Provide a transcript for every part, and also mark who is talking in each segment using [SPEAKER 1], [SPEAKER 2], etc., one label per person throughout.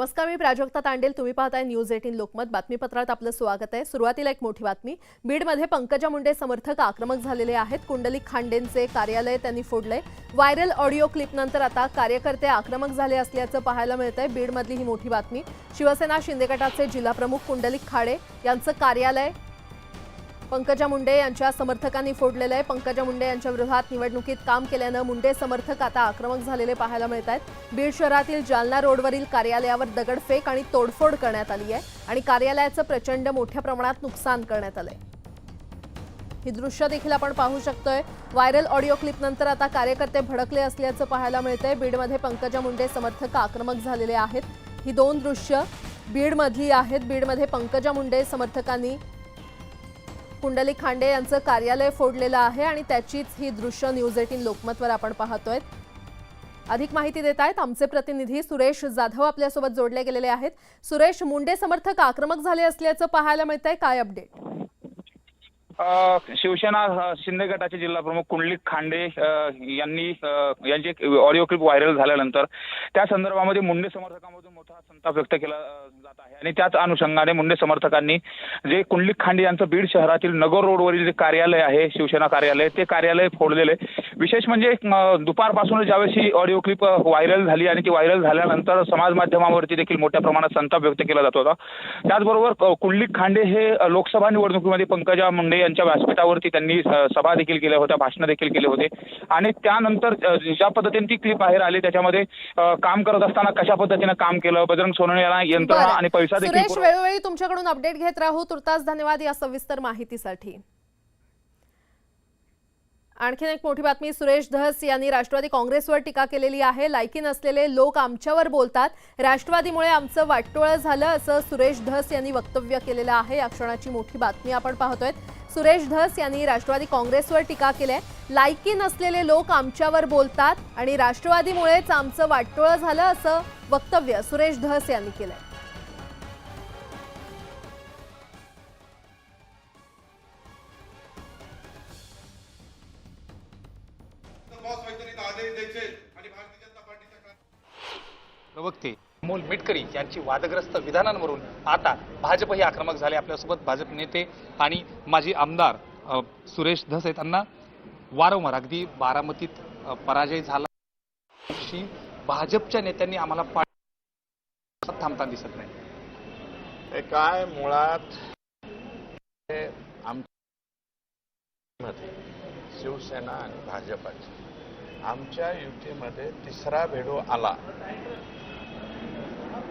[SPEAKER 1] नमस्कार, मी प्राजक्ता तांडेल. तुम्ही पाहताय न्यूज 18 लोकमत. बातमीपत्रात आपलं स्वागत आहे. सुरुवातीला एक मोठी बातमी. बीडमध्ये पंकजा मुंडे समर्थक आक्रमक झालेले आहेत. कुंडलिक खांडेंचे कार्यालय त्यांनी फोडलंय. व्हायरल ऑडिओ क्लिपनंतर आता कार्यकर्ते आक्रमक झाले असल्याचं पाहायला मिळतंय. बीडमधली ही मोठी बातमी. शिवसेना शिंदे गटाचे जिल्हाप्रमुख कुंडलिक खाडे यांचं कार्यालय पंकजा मुंडे यांच्या समर्थकांनी फोडलेलं आहे. पंकजा मुंडे यांच्या विरोधात निवडणुकीत काम केल्यानं मुंडे समर्थक आता आक्रमक झालेले पाहायला मिळत आहेत. बीड शहरातील जालना रोडवरील कार्यालयावर दगडफेक आणि तोडफोड करण्यात आली आहे आणि कार्यालयाचं प्रचंड मोठ्या प्रमाणात नुकसान करण्यात आलंय. ही दृश्य देखील आपण पाहू शकतोय. व्हायरल ऑडिओ क्लिपनंतर आता कार्यकर्ते भडकले असल्याचं पाहायला मिळतंय. बीडमध्ये पंकजा मुंडे समर्थक आक्रमक झालेले आहेत. ही दोन दृश्य बीडमधली आहेत. बीडमध्ये पंकजा मुंडे समर्थकांनी कुंडलिक खांडे यांचं कार्यालय फोडलेलं आहे आणि त्याचीच ही दृश्य न्यूज 18 लोकमतवर आपण पाहतोय. अधिक माहिती देत आहेत आमचे प्रतिनिधी सुरेश जाधव आपल्यासोबत जोडले गेलेले आहेत. सुरेश, मुंडे समर्थक आक्रमक झाले असल्याचं पाहायला मिळतंय, काय अपडेट?
[SPEAKER 2] शिवसेना शिंदे गटाचे जिल्हाप्रमुख कुंडलिक खांडे यांची ऑडिओ क्लिप व्हायरल झाल्यानंतर त्या संदर्भामध्ये मुंडे समर्थकांमधून मोठा संताप व्यक्त केला जात आहे आणि त्याच अनुषंगाने मुंडे समर्थकांनी जे कुंडलिक खांडे यांचं बीड शहरातील नगर रोडवरील जे कार्यालय आहे, शिवसेना कार्यालय, ते कार्यालय फोडलेले. विशेष म्हणजे दुपारपासून ज्यावेळेस ही ऑडिओ क्लिप व्हायरल झाली आणि ती व्हायरल झाल्यानंतर समाज माध्यमावरती देखील मोठ्या प्रमाणात संताप व्यक्त केला जात होता. त्याचबरोबर कुंडलिक खांडे हे लोकसभा निवडणुकीमध्ये पंकजा मुंडे यांच्या व्यासपीठावरती त्यांनी सभा देखील केल्या होत्या, भाषण देखील केले होते आणि त्यानंतर ज्या पद्धतीने ती क्लिप बाहेर आली त्याच्यामध्ये काम करत असताना कशा पद्धतीने काम केलं, बजरंग सोनवणे यांना यंत्रणा आणि पैसा देखील.
[SPEAKER 1] सुरेश, वेळोवेळी तुमच्याकडून अपडेट घेत राहू. तुर्तास धन्यवाद या सविस्तर माहितीसाठी. आणखीन एक मोठी बातमी. सुरेश धस यांनी राष्ट्रवादी काँग्रेसवर टीका केलेली आहे. लायकी नसलेले लोक आमच्यावर बोलतात, राष्ट्रवादीमुळे आमचं वाटोळं झालं असं सुरेश धस यांनी वक्तव्य केलेलं आहे. या क्षणाची मोठी बातमी आपण पाहतोय. सुरेश धस यांनी राष्ट्रवादी काँग्रेसवर टीका केली आहे. लायकी नसलेले लोक आमच्यावर बोलतात आणि राष्ट्रवादीमुळेच आमचं वाटोळं झालं असं वक्तव्य सुरेश धस यांनी केलंय.
[SPEAKER 3] प्रवक्ते अमोल मिटकरी यांची वादग्रस्त विधानांवरून आता भाजपही आक्रमक झाले. आपल्यासोबत भाजप नेते आणि माजी आमदार सुरेश धस आहेत. त्यांना वारंवार अगदी बारामतीत पराजय झाला, भाजपच्या नेत्यांनी आम्हाला थांबताना दिसत नाही.
[SPEAKER 4] हे काय मुळात शिवसेना आणि भाजपाची आमच्या युतीमध्ये तिसरा भेडू आला,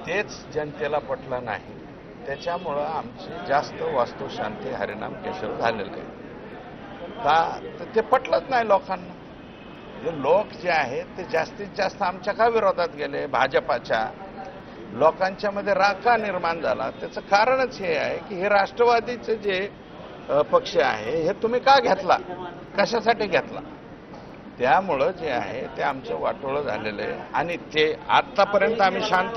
[SPEAKER 4] तेच जनतेला पटलं नाही. त्याच्यामुळं आमची जास्त वास्तुशांती हरिनाम केशव झालेलं आहे का ते पटलंच नाही लोकांना. जे लोक जे आहेत ते जास्तीत जास्त आमच्या का विरोधात गेले, भाजपाच्या लोकांच्या मध्ये राग का निर्माण झाला, त्याचं कारणच हे आहे की हे राष्ट्रवादीचे जे पक्ष आहे हे तुम्ही का घेतला, कशासाठी घेतला. त्यामुळं जे आहे ते आमचं वाटोळं झालेलं आहे आणि ते आत्तापर्यंत आम्ही शांत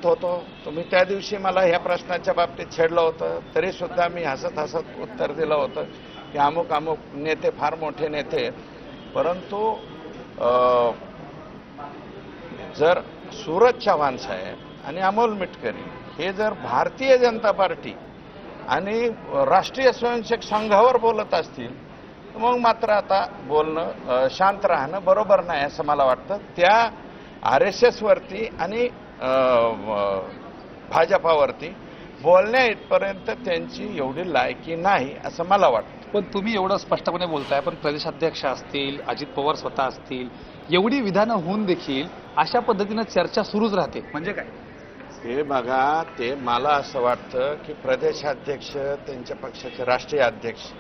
[SPEAKER 4] होतो. तुम्ही त्या दिवशी मला ह्या प्रश्नाच्या बाबतीत छेडलं होतं, तरी सुद्धा मी हसत हसत उत्तर दिलं होतं की अमुक अमुक नेते फार मोठे नेते. परंतु जर सूरज चव्हाण साहेब आणि अमोल मिटकरी हे जर भारतीय जनता पार्टी आणि राष्ट्रीय स्वयंसेवक संघावर बोलत असतील मग मात्र आता बोलणं शांत राहणं बरोबर नाही असं मला वाटतं. त्या RSS वरती आणि भाजपावरती बोलण्या इथपर्यंत त्यांची एवढी लायकी नाही असं मला वाटतं.
[SPEAKER 3] पण तुम्ही एवढं स्पष्टपणे बोलताय, पण प्रदेशाध्यक्ष असतील, अजित पवार स्वतः असतील, एवढी विधानं होऊन देखील अशा पद्धतीनं चर्चा सुरूच राहते म्हणजे काय?
[SPEAKER 4] हे बघा, ते मला असं वाटतं की प्रदेशाध्यक्ष, त्यांच्या पक्षाचे राष्ट्रीय अध्यक्ष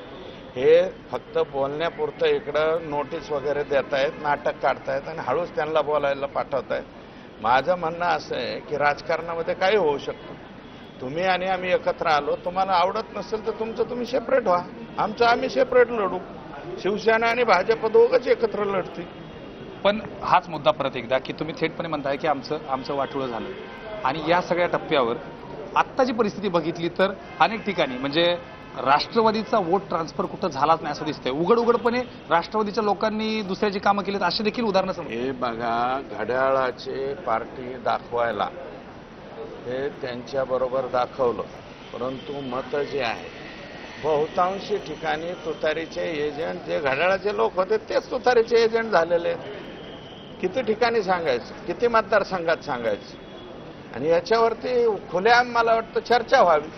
[SPEAKER 4] हे फक्त बोलण्यापुरतं इकडं नोटीस वगैरे देत आहेत, नाटक काढतायत आणि हळूच त्यांना बोलायला पाठवतायत. माझं म्हणणं असं आहे की राजकारणामध्ये काही होऊ शकतं. तुम्ही आणि आम्ही एकत्र आलो, तुम्हाला आवडत नसेल तर तुमचं तुम्ही सेपरेट व्हा, आमचं आम्ही सेपरेट लढू. शिवसेना आणि भाजप दोघंच एकत्र लढतील.
[SPEAKER 3] पण हाच मुद्दा परत एकदा की तुम्ही थेटपणे म्हणताय की आमचं वाटोळं झालं आणि या सगळ्या टप्प्यावर आत्ताची परिस्थिती बघितली तर अनेक ठिकाणी म्हणजे राष्ट्रवादीचा वोट ट्रान्सफर कुठं झालाच नाही असं दिसतंय. उघडपणे राष्ट्रवादीच्या लोकांनी दुसऱ्याची कामं केलीत अशी देखील उदाहरणं समोर.
[SPEAKER 4] हे बघा, घड्याळाचे पार्टी दाखवायला हे त्यांच्याबरोबर दाखवलं, परंतु मतं जे आहे बहुतांशी ठिकाणी तुतारीचे एजंट जे घड्याळाचे लोक होते तेच तुतारीचे एजंट झालेले आहेत. किती ठिकाणी सांगायचं, किती मतदारसंघात सांगायचं, आणि याच्यावरती खुल्या मला वाटतं चर्चा व्हावी.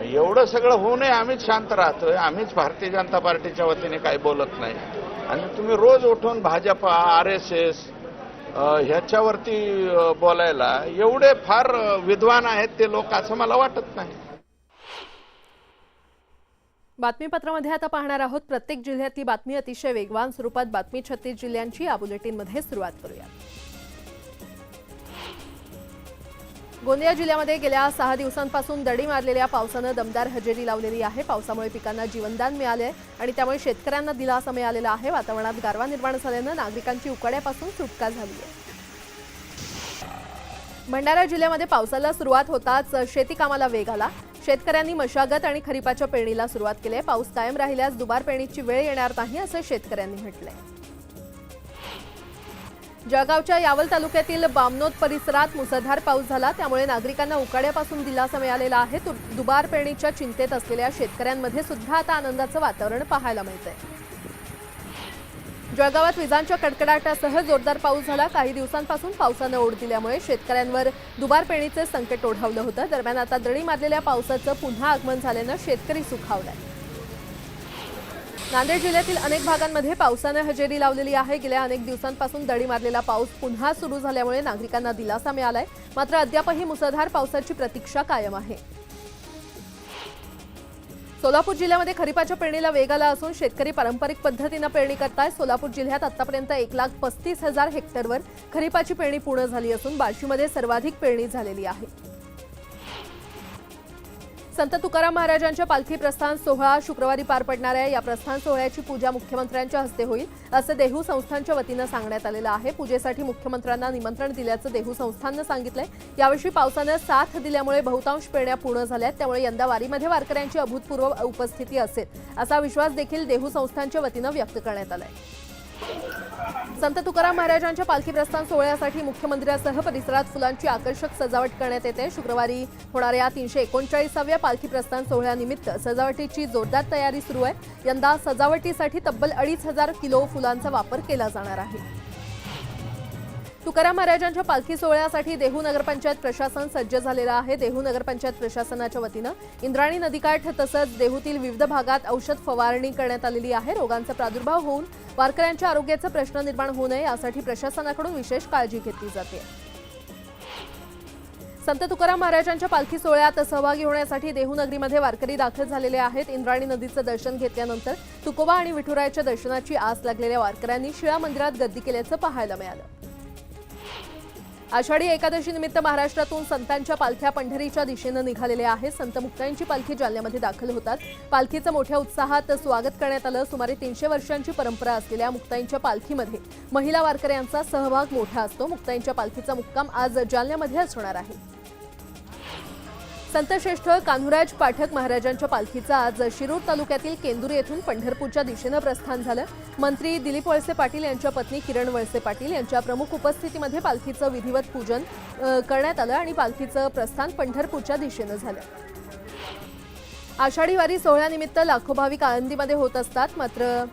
[SPEAKER 4] एवढं सगळं होऊ नये, आम्हीच शांत राहतोय, आम्हीच भारतीय जनता पार्टीच्या वतीने काही बोलत नाही, आणि तुम्ही रोज उठून भाजपा RSS ह्याच्यावरती बोलायला एवढे फार विद्वान आहेत ते लोक असं मला वाटत नाही.
[SPEAKER 1] बातमीपत्रामध्ये आता पाहणार आहोत प्रत्येक जिल्ह्यातली बातमी अतिशय वेगवान स्वरूपात. बातमी 36 जिल्ह्यांची या बुलेटिनमध्ये सुरुवात करूया. गोंदिया जिल्ह्यामध्ये गेल्या 6 दिवसांपासून दडी मारलेल्या पावसानं दमदार हजेरी लावलेली आहे. पावसामुळे पिकांना जीवनदान मिळाले आणि त्यामुळे शेतकऱ्यांना दिलासा मिळालेला आहे. वातावरणात गारवा निर्माण झाल्यानं नागरिकांची उकाड्यापासून सुटका झाली आहे. भंडारा जिल्ह्यामध्ये पावसाला सुरुवात होताच शेती कामाला वेग आला. शेतकऱ्यांनी मशागत आणि खरीपाच्या पेरणीला सुरुवात केली आहे. पाऊस कायम राहिल्यास दुबार पेरणीची वेळ येणार नाही असं शेतकऱ्यांनी म्हटलंय. जळगावच्या यावल तालुक्यातील बामनोद परिसरात मुसळधार पाऊस झाला, त्यामुळे नागरिकांना उकाड्यापासून दिलासा मिळालेला आहे. दुबार पेरणीच्या चिंतेत असलेल्या शेतकऱ्यांमध्ये सुद्धा आता आनंदाचं वातावरण पाहायला मिळतंय. जळगावात विजांच्या कडकडाटासह जोरदार पाऊस झाला. काही दिवसांपासून पावसानं ओढ दिल्यामुळे शेतकऱ्यांवर दुबार पेरणीचे संकट ओढावलं होतं. दरम्यान आता दडी मारलेल्या पावसाचं पुन्हा आगमन झाल्यानं शेतकरी सुखावलाय. नांदेड जिल्ह्यातील अनेक भागांमध्ये पावसानं हजेरी लावलेली आहे. गेल्या अनेक दिवसांपासून दडी मारलेला पाऊस पुन्हा सुरू झाल्यामुळे नागरिकांना दिलासा मिळालाय. मात्र अद्यापही मुसळधार पावसाची प्रतीक्षा कायम आहे. सोलापूर जिल्ह्यामध्ये खरीपाच्या पेरणीला वेग आला असून शेतकरी पारंपरिक पद्धतीनं पेरणी करतायत. सोलापूर जिल्ह्यात आतापर्यंत 1,35,000 हेक्टरवर खरीपाची पेरणी पूर्ण झाली असून बार्शीमध्ये सर्वाधिक पेरणी झालेली आहे. संत तुकाराम महाराजांच्या पालखी प्रस्थान सोहळा शुक्रवारी पार पडणार आहे. या प्रस्थान सोहळ्याची पूजा मुख्यमंत्र्यांच्या हस्ते होईल असं देहू संस्थानच्या वतीनं सांगण्यात आलेलं आहे. पूजेसाठी मुख्यमंत्र्यांना निमंत्रण दिल्याचं देहू संस्थाननं सांगितलंय. यावर्षी पावसानं साथ दिल्यामुळे बहुतांश पेरण्या पूर्ण झाल्यात, त्यामुळे यंदा वारीमध्ये वारकऱ्यांची अभूतपूर्व उपस्थिती असेल असा विश्वास देखील देहू संस्थानच्या वतीनं व्यक्त करण्यात आलाय. संत तुकाराम महाराजांच्या पालखी प्रस्थान सोहळ्यासाठी मुख्य मंदिरासह परिसरात फुलांची आकर्षक सजावट करण्यात येते. शुक्रवारी होणाऱ्या 339व्या पालखी प्रस्थान सोहळ्यानिमित्त सजावटीची जोरदार तयारी सुरू आहे. यंदा सजावटीसाठी तब्बल 2,500 किलो फुलांचा वापर केला जाणार आहे. तुकाराम महाराजांच्या पालखी सोहळ्यासाठी देहू नगरपंचायत प्रशासन सज्ज झालेलं आहे. देहू नगरपंचायत प्रशासनाच्या वतीनं इंद्रायणी नदीकाठ तसंच देहूतील विविध भागात औषध फवारणी करण्यात आलेली आहे. रोगांचा प्रादुर्भाव होऊन वारकऱ्यांच्या आरोग्याचा प्रश्न निर्माण होऊ नये यासाठी प्रशासनाकडून विशेष काळजी घेतली जाते. संत तुकाराम महाराजांच्या पालखी सोहळ्यात सहभागी होण्यासाठी देहू नगरीमध्ये वारकरी दाखल झालेले आहेत. इंद्रायणी नदीचं दर्शन घेतल्यानंतर तुकोबा आणि विठुरायाच्या दर्शनाची आस लागलेल्या वारकऱ्यांनी शिळा मंदिरात गर्दी केल्याचं पाहायला मिळालं. आषाढी एकादशी निमित्त महाराष्ट्रातून संतांच्या पालख्या पंढरीच्या दिशेनं निघालेल्या आहेत. संत मुक्ताईंची पालखी जालन्यामध्ये दाखल होतात. पालखीचं मोठ्या उत्साहात स्वागत करण्यात आलं. सुमारे 300 वर्षांची परंपरा असलेल्या मुक्ताईंच्या पालखीमध्ये महिला वारकऱ्यांचा सहभाग मोठा असतो. मुक्ताईंच्या पालखीचा मुक्काम आज जालन्यामध्ये असणार आहे. संतश्रेष्ठ कान्होराज पाठक महाराजांच्या पालखीचं आज शिरूर तालुक्यातील केंदुरी येथून पंढरपूरच्या दिशेनं प्रस्थान झालं. मंत्री दिलीप वळसे पाटील यांच्या पत्नी किरण वळसे पाटील यांच्या प्रमुख उपस्थितीमध्ये पालखीचं विधिवत पूजन करण्यात आलं आणि पालखीचं प्रस्थान पंढरपूरच्या दिशेनं झालं. आषाढी वारी सोहळ्यानिमित्त लाखो भाविक आळंदीमध्ये होत असतात. मात्र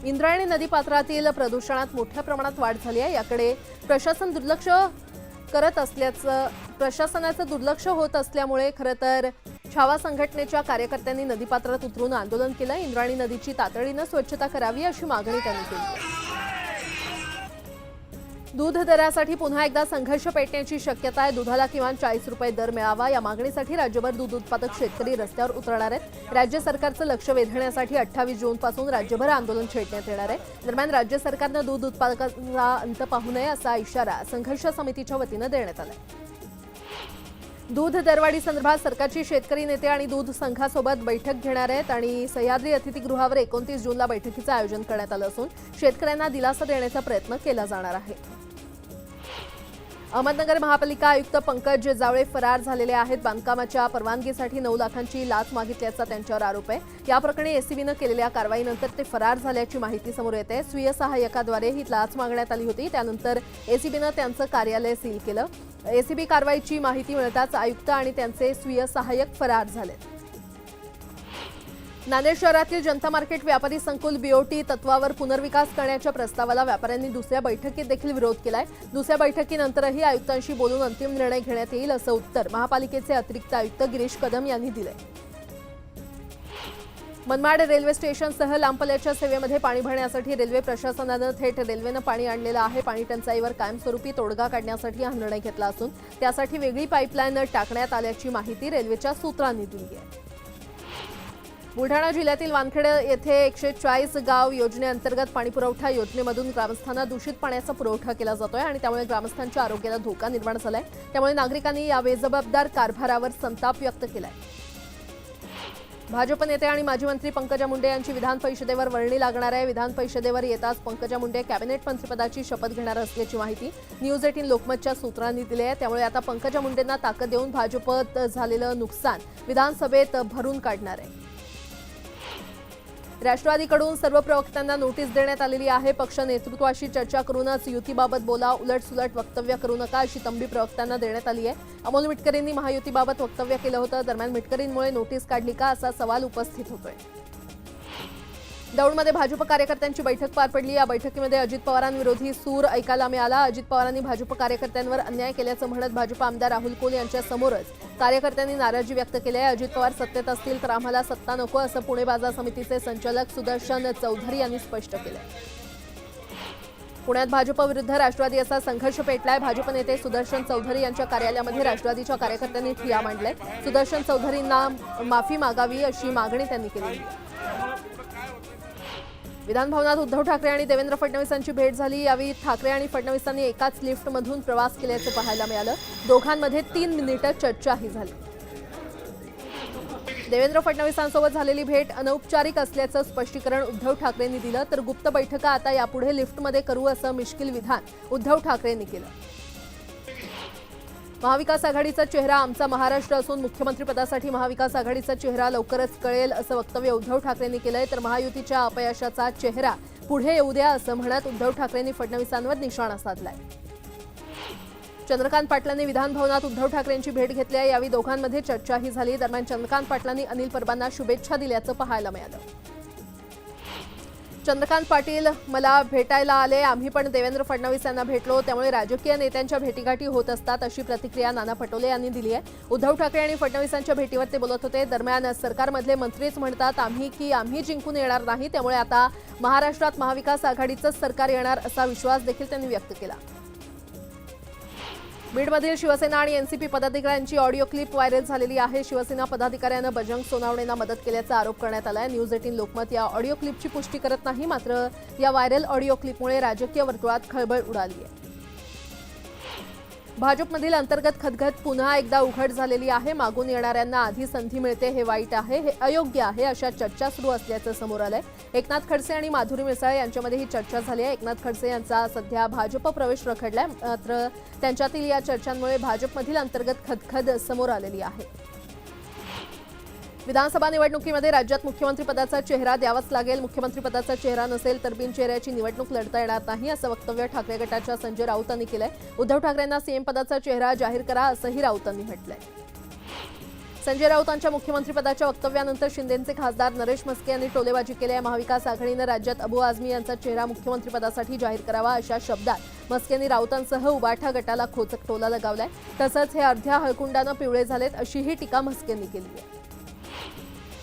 [SPEAKER 1] इंद्रायणी नदीपात्रातील प्रदूषणात मोठ्या प्रमाणात वाढ झाली आहे. याकडे प्रशासनाचं दुर्लक्ष होत असल्यामुळे खरं तर छावा संघटनेच्या कार्यकर्त्यांनी नदीपात्रात उतरून आंदोलन केलं. इंद्रायणी नदीची तातडीनं स्वच्छता करावी अशी मागणी त्यांनी केली. दूध दरासाठी पुन्हा एकदा संघर्ष पेटण्याची शक्यता आहे. दुधाला किमान 40 रुपये दर मिळावा या मागणीसाठी राज्यभर दूध उत्पादक शेतकरी रस्त्यावर उतरणार आहेत. राज्य सरकारचं लक्ष वेधण्यासाठी 28 जूनपासून राज्यभर आंदोलन छेडण्यात येणार आहे. दरम्यान राज्य सरकारनं दूध उत्पादकांचा अंत पाहू नये असा इशारा संघर्ष समितीच्या वतीनं देण्यात आला. दूध दरवाढी संदर्भात सरकारची शेतकरी नेते आणि दूध संघासोबत बैठक घेणार आहेत आणि सह्याद्री अतिथीगृहावर 29 जूनला बैठकीचं आयोजन करण्यात आलं असून शेतकऱ्यांना दिलासा देण्याचा प्रयत्न केला जाणार आहे. अहमदनगर महापालिका आयुक्त पंकज जावळे फरार झालेले आहेत. बांधकामाच्या परवानगीसाठी 9 लाखांची लाच मागितल्याचा त्यांच्यावर आरोप आहे. या प्रकरणी एसीबीनं केलेल्या कारवाईनंतर ते फरार झाल्याची माहिती समोर येते. स्वीय सहाय्यकाद्वारे ही लाच मागण्यात आली होती. त्यानंतर एसीबीनं त्यांचं कार्यालय सील केलं. एसीबी कारवाईची माहिती मिळताच आयुक्त आणि त्यांचे स्वीय सहाय्यक फरार झाले. नांदेड शहरातील जनता मार्केट व्यापारी संकुल बीओटी तत्वावर पुनर्विकास करण्याच्या प्रस्तावाला व्यापाऱ्यांनी दुसऱ्या बैठकीत देखील विरोध केलाय. दुसऱ्या बैठकीनंतरही आयुक्तांशी बोलून अंतिम निर्णय घेण्यात येईल असं उत्तर महापालिकेचे अतिरिक्त आयुक्त गिरीश कदम यांनी दिलंय. मनमाड रेल्वे स्टेशनसह लांब पल्ल्याच्या सेवेमध्ये पाणी भरण्यासाठी रेल्वे प्रशासनानं थेट रेल्वेनं पाणी आणलेलं आहे. पाणी टंचाईवर कायमस्वरूपी तोडगा काढण्यासाठी हा निर्णय घेतला असून त्यासाठी वेगळी पाईपलाईन टाकण्यात आल्याची माहिती रेल्वेच्या सूत्रांनी दिली आहे. बुलढाणा जिल्ह्यातील वानखेड येथे 140 गाव योजनेअंतर्गत पाणीपुरवठा योजनेमधून ग्रामस्थांना दूषित पाण्याचा पुरवठा केला जातोय आणि त्यामुळे ग्रामस्थांच्या आरोग्याला धोका निर्माण झालाय. त्यामुळे नागरिकांनी या बेजबाबदार कारभारावर संताप व्यक्त केलाय. भाजप नेते आणि माजी मंत्री पंकजा मुंडे यांची विधान परिषदेवर वर्णी लागणार आहे. विधान परिषदेवर येताच पंकजा मुंडे कॅबिनेट मंत्रिपदाची शपथ घेणार असल्याची माहिती न्यूज 18 लोकमतच्या सूत्रांनी दिली आहे. त्यामुळे आता पंकजा मुंडेंना ताकद देऊन भाजपत झालेलं नुकसान विधानसभेत भरून काढणार आहे. राष्ट्रवादीकडून सर्व प्रवक्त्यांना नोटीस देण्यात आलेली आहे. पक्ष नेतृत्वाशी चर्चा करूनच युतीबाबत बोला, उलटसुलट वक्तव्य करू नका अशी तंबी प्रवक्त्यांना देण्यात आली आहे. अमोल मिटकरींनी महायुतीबाबत वक्तव्य केलं होतं. दरम्यान मिटकरींमुळे नोटीस काढली का असा सवाल उपस्थित होतोय. दौंडमध्ये भाजप कार्यकर्त्यांची बैठक पार पडली. या बैठकीमध्ये अजित पवारांविरोधी सूर ऐकायला मिळाला. अजित पवारांनी भाजप कार्यकर्त्यांवर अन्याय केल्याचं म्हणत भाजप आमदार राहुल कोल यांच्या समोरच कार्यकर्त्यांनी नाराजी व्यक्त केली आहे. अजित पवार सत्तेत असतील तर आम्हाला सत्ता नको असं पुणे बाजार समितीचे संचालक सुदर्शन चौधरी यांनी स्पष्ट केलं. पुण्यात भाजप विरुद्ध राष्ट्रवादी असा संघर्ष पेटलाय. भाजप नेते सुदर्शन चौधरी यांच्या कार्यालयामध्ये राष्ट्रवादीच्या कार्यकर्त्यांनी ठिय्या मांडलाय. सुदर्शन चौधरींना माफी मागावी अशी मागणी त्यांनी केली. विधानभवनात उद्धव ठाकरे आणि देवेंद्र फडणवीसांची भेट झाली. यावेळी ठाकरे आणि फडणवीसांनी एकाच लिफ्टमधून प्रवास केल्याचं पाहायला मिळालं. दोघांमध्ये 3 मिनिटं चर्चाही झाली. देवेंद्र फडणवीसांसोबत झालेली भेट अनौपचारिक असल्याचं स्पष्टीकरण उद्धव ठाकरेंनी दिलं. तर गुप्त बैठका आता यापुढे लिफ्टमध्ये करू असं मिश्किल विधान उद्धव ठाकरेंनी केलं. महाविकास आघाडीचा चेहरा आमचा महाराष्ट्र असून मुख्यमंत्रीपदासाठी महाविकास आघाडीचा चेहरा लवकरच कळेल असं वक्तव्य उद्धव ठाकरेंनी केलंय. तर महायुतीच्या अपयशाचा चेहरा पुढे येऊ द्या असं म्हणत उद्धव ठाकरेंनी फडणवीसांवर निशाणा साधलाय. चंद्रकांत पाटलांनी विधानभवनात उद्धव ठाकरेंची भेट घेतली आहे. यावेळी दोघांमध्ये चर्चाही झाली. दरम्यान चंद्रकांत पाटलांनी अनिल परबांना शुभेच्छा दिल्याचं पाहायला मिळालं. चंद्रकांत पाटील मला भेटायला आले. आम्ही पण देवेंद्र फडणवीस यांना भेटलो. त्यामुळे राजकीय नेत्यांच्या भेटीगाठी होत असतात अशी प्रतिक्रिया नाना पटोले यांनी दिली आहे. उद्धव ठाकरे आणि फडणवीसांच्या भेटीवर ते बोलत होते. दरम्यान सरकारमधले मंत्रीच म्हणतात आम्ही जिंकून येणार नाही. त्यामुळे आता महाराष्ट्रात महाविकास आघाडीचंच सरकार येणार असा विश्वास देखील त्यांनी व्यक्त केला. बीडमधील शिवसेना आणि एनसीपी पदाधिकाऱ्यांची ऑडिओ क्लिप व्हायरल झालेली आहे. शिवसेना पदाधिकाऱ्यानं बजरंग सोनावणेंना मदत केल्याचा आरोप करण्यात आला आहे. न्यूज 18 लोकमत या ऑडिओ क्लिपची पुष्टी करत नाही. मात्र या व्हायरल ऑडिओ क्लिपमुळे राजकीय वर्तुळात खळबळ उडाली आहे. भाजपमधील अंतर्गत खदखद पुन्हा एकदा उघड झालेली आहे. मागून येणाऱ्यांना आधी संधी मिळते हे वाईट आहे, हे अयोग्य आहे अशा चर्चा सुरू असल्याचं समोर आलंय. एकनाथ खडसे आणि माधुरी मिसाळ यांच्यामध्ये ही चर्चा झाली आहे. एकनाथ खडसे यांचा सध्या भाजप प्रवेश रखडलाय. मात्र त्यांच्यातील या चर्चांमुळे भाजपमधील अंतर्गत खदखद समोर आलेली आहे. विधानसभा निवडणुकीमध्ये राज्यात मुख्यमंत्रीपदाचा चेहरा द्यावाच लागेल. मुख्यमंत्रीपदाचा चेहरा नसेल तर बिनचेहऱ्याची निवडणूक लढता येणार नाही असं वक्तव्य ठाकरे गटाच्या संजय राऊतांनी केलंय. उद्धव ठाकरेंना सीएम पदाचा चेहरा जाहीर करा असंही राऊतांनी म्हटलंय. संजय राऊतांच्या मुख्यमंत्रीपदाच्या वक्तव्यानंतर शिंदेचे खासदार नरेश म्हस्के यांनी टोलेबाजी केली आहे. महाविकास आघाडीनं राज्यात अबू आझमी यांचा चेहरा मुख्यमंत्रीपदासाठी जाहीर करावा अशा शब्दात म्हस्केंनी राऊतांसह उबाठा गटाला खोचक टोला लगावलाय. तसंच हे अर्ध्या हळकुंडानं पिवळे झालेत अशीही टीका म्हस्केंनी केली आहे.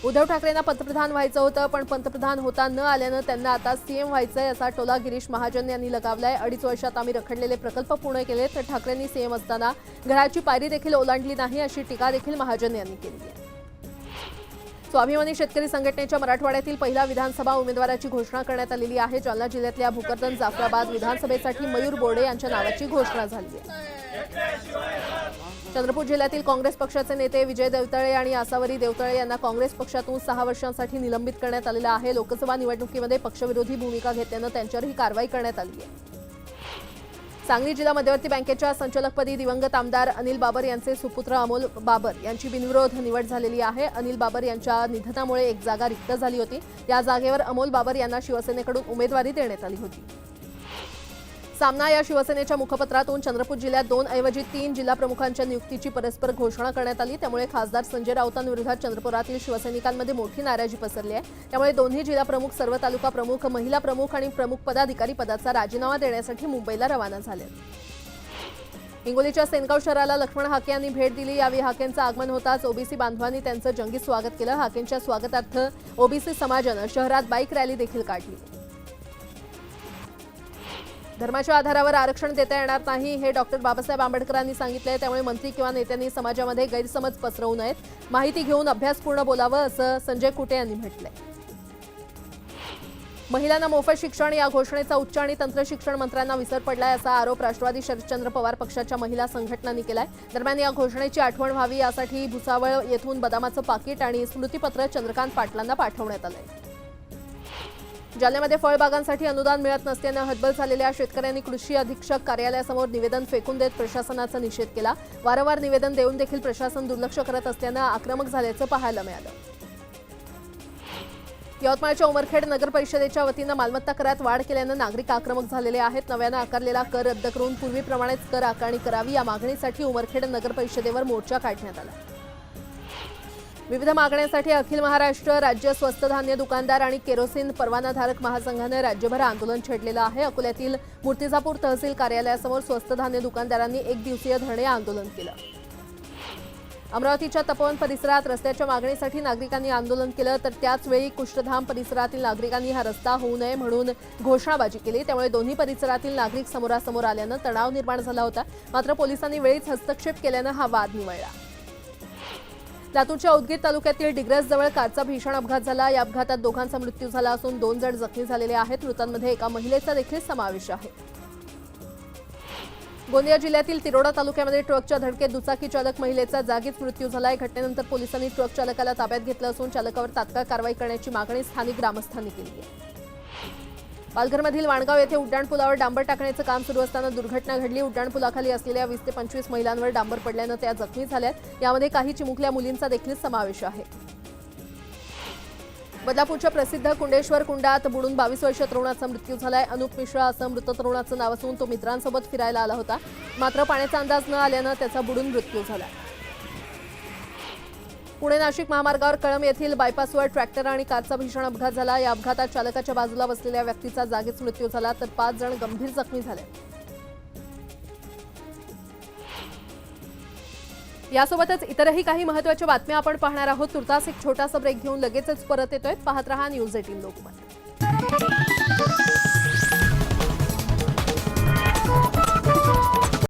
[SPEAKER 1] उद्धव ठाकरेंना पंतप्रधान व्हायचं होतं पण पंतप्रधान होता न आल्यानं त्यांना आता सीएम व्हायचंय असा टोला गिरीश महाजन यांनी लगावलाय. 2.5 वर्षात आम्ही रखडलेले प्रकल्प पूर्ण केले तर ठाकरेंनी सीएम असताना घराची पायरी देखील ओलांडली नाही अशी टीका देखील महाजन यांनी केली आहे. स्वाभिमानी शेतकरी संघटनेच्या मराठवाड्यातील पहिल्या विधानसभा उमेदवाराची घोषणा करण्यात आलेली आहे. जालना जिल्ह्यातल्या भोकरदन जाफराबाद विधानसभेसाठी मयूर बोर्डे यांच्या नावाची घोषणा झाली आहे. चंद्रपूर जिल्ह्यातील काँग्रेस पक्षाचे नेते विजय देवतळे आणि आसावरी देवतळे यांना काँग्रेस पक्षातून 6 वर्षांसाठी निलंबित करण्यात आलेलं आहे. लोकसभा निवडणुकीमध्ये पक्षविरोधी भूमिका घेतल्यानं त्यांच्यावर ही कारवाई करण्यात आली आहे. सांगली जिल्हा मध्यवर्ती बँकेच्या संचालकपदी दिवंगत आमदार अनिल बाबर यांचे सुपुत्र अमोल बाबर यांची बिनविरोध निवड झालेली आहे. अनिल बाबर यांच्या निधनामुळे एक जागा रिक्त झाली होती. या जागेवर अमोल बाबर यांना शिवसेनेकडून उमेदवारी देण्यात आली होती. सामना या शिवसेनेच्या मुखपत्रातून चंद्रपूर जिल्ह्यात 2 ऐवजी 3 जिल्हा प्रमुखांच्या नियुक्तीची परस्पर घोषणा करण्यात आली. त्यामुळे खासदार संजय राऊतांविरोधात चंद्रपुरातील शिवसैनिकांमध्ये मोठी नाराजी पसरली आहे. त्यामुळे दोन्ही जिल्हा प्रमुख, सर्व तालुका प्रमुख, महिला प्रमुख आणि प्रमुख पदाधिकारी पदाचा राजीनामा देण्यासाठी मुंबईला रवाना झाले. हिंगोलीच्या सेनगाव शहराला लक्ष्मण हाके यांनी भेट दिली. यावेळी हाकेंचं आगमन होताच ओबीसी बांधवांनी त्यांचं जंगी स्वागत केलं. हाकेंच्या स्वागतार्थ ओबीसी समाजानं शहरात बाईक रॅली देखील काढली. धर्माच्या आधारावर आरक्षण देता येणार नाही हे डॉक्टर बाबासाहेब आंबेडकरांनी सांगितलंय. त्यामुळे मंत्री किंवा नेत्यांनी समाजामध्ये गैरसमज पसरवू नयेत. माहिती घेऊन अभ्यासपूर्ण बोलावं असं संजय कुटे यांनी म्हटलंय. महिलांना मोफत शिक्षण या घोषणेचा उच्च आणि तंत्र शिक्षण मंत्र्यांना विसर पडलाय असा आरोप राष्ट्रवादी शरदचंद्र पवार पक्षाच्या महिला संघटनांनी केलाय. दरम्यान या घोषणेची आठवण व्हावी यासाठी भुसावळ येथून बदामाचं पाकिट आणि स्मृतीपत्र चंद्रकांत पाटलांना पाठवण्यात आलंय. जालन्यामध्ये फळबागांसाठी अनुदान मिळत नसल्यानं हतबल झालेल्या शेतकऱ्यांनी कृषी अधीक्षक कार्यालयासमोर निवेदन फेकून देत प्रशासनाचा निषेध केला. वारंवार निवेदन देऊन देखील प्रशासन दुर्लक्ष करत असल्यानं आक्रमक झाल्याचं पाहायला मिळालं. यवतमाळच्या उमरखेड नगर परिषदेच्या वतीनं मालमत्ता करात वाढ केल्यानं नागरिक आक्रमक झालेले आहेत. नव्यानं आकारलेला कर रद्द करून पूर्वीप्रमाणेच कर आकारणी करावी या मागणीसाठी उमरखेड नगर परिषदेवर मोर्चा काढण्यात आला. विविध मागण्यांसाठी अखिल महाराष्ट्र राज्य स्वस्त धान्य दुकानदार आणि केरोसिन परवानाधारक महासंघानं राज्यभर आंदोलन छेडलेलं आहे. अकोल्यातील मूर्तिजापूर तहसील कार्यालयासमोर स्वस्त धान्य दुकानदारांनी 1 दिवसीय धरणे आंदोलन केलं. अमरावतीच्या तपोवन परिसरात रस्त्याच्या मागणीसाठी नागरिकांनी आंदोलन केलं, तर त्याचवेळी कुष्ठधाम परिसरातील नागरिकांनी हा रस्ता होऊ नये म्हणून घोषणाबाजी केली. त्यामुळे दोन्ही परिसरातील नागरिक समोरासमोर आल्यानं तणाव निर्माण झाला होता. मात्र पोलिसांनी वेळीच हस्तक्षेप केल्यानं हा वाद निवळला. लातूरच्या उदगीर तालुक्यातील डिग्रसजवळ कारचा भीषण अपघात झाला. या अपघातात दोघांचा मृत्यू झाला असून 2 जण जखमी झालेले आहेत. मृतांमध्ये एका महिलेचा देखील समावेश आहे. गोंदिया जिल्ह्यातील तिरोडा तालुक्यामध्ये ट्रकच्या धडकेत दुचाकी चालक महिलेचा जागीच मृत्यू झाला. घटनेनंतर पोलिसांनी ट्रक चालकाला ताब्यात घेतलं असून चालकावर तात्काळ कारवाई करण्याची मागणी स्थानिक ग्रामस्थांनी केली आहे. पालघरमधील वाणगाव येथे उड्डाणपुलावर डांबर टाकण्याचं काम सुरू असताना दुर्घटना घडली. उड्डाणपुलाखाली असलेल्या 20 ते 25 महिलांवर डांबर पडल्यानं त्या जखमी झाल्यात. यामध्ये काही चिमुकल्या मुलींचा देखील समावेश आहे. बदलापूरच्या प्रसिद्ध कुंडेश्वर कुंडात बुडून 22 वर्षीय तरुणाचा मृत्यू झालाय. अनुप मिश्रा असं मृत तरुणाचं नाव असून तो मित्रांसोबत फिरायला आला होता. मात्र पाण्याचा अंदाज न आल्यानं त्याचा बुडून मृत्यू झाला. पुणे नाशिक महामार्गावर कळंब येथील बायपासवर ट्रॅक्टर आणि कारचा भीषण अपघात झाला. या अपघातात चालकाच्या बाजूला बसलेल्या व्यक्तीचा जागीच मृत्यू झाला, तर 5 जण गंभीर जखमी झाले. यासोबतच इतरही काही महत्त्वाच्या बातम्या आपण पाहणार आहोत. तुर्तास एक छोटासा ब्रेक घेऊन लगेचच परत येतोय. पाहत रहा न्यूज 18 लोकमत.